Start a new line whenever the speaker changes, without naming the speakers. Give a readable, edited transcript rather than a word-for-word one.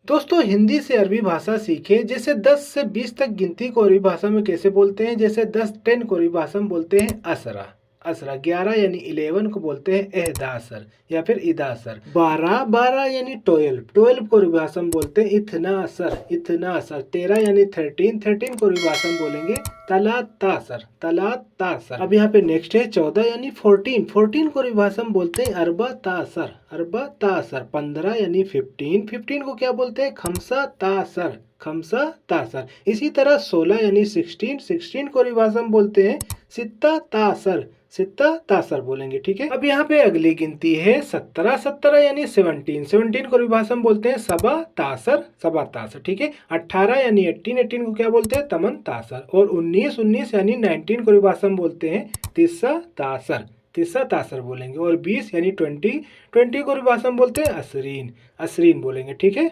दोस्तों हिंदी से अरबी भाषा सीखें। जैसे 10 से 20 तक गिनती को अरबी भाषा में कैसे बोलते हैं? जैसे 10 को अरबी भाषा में बोलते हैं असरा। 11 यानी 11 को बोलते हैं एहदासर या फिर इदासर। 12 यानी 12 को अरबी भाषा में बोलते हैं इथनासर। 13 यानी 13 को अरबी भाषा में बोलेंगे तलातासर। अब यहाँ पे नेक्स्ट है 14 यानी 14 को अरबी भाषा में बोलते हैं अरबतासर। 15 यानी 15 को क्या बोलते हैं? खमसा तासर। इसी तरह 16 यानी 16 को अरबी भाषा में बोलते हैं सित्ता तासर बोलेंगे। ठीक है। अब यहाँ पे अगली गिनती है 17 यानी 17 को अरबी भाषा में बोलते हैं सबा तासर। ठीक है। 18 यानी 18 को क्या बोलते हैं? तमन तासर। और 19 यानी 19 को अरबी भाषा में बोलते हैं तिस्सा तासर बोलेंगे। और 20 यानी 20 को अरबी भाषा में बोलते हैं असरीन बोलेंगे। ठीक है।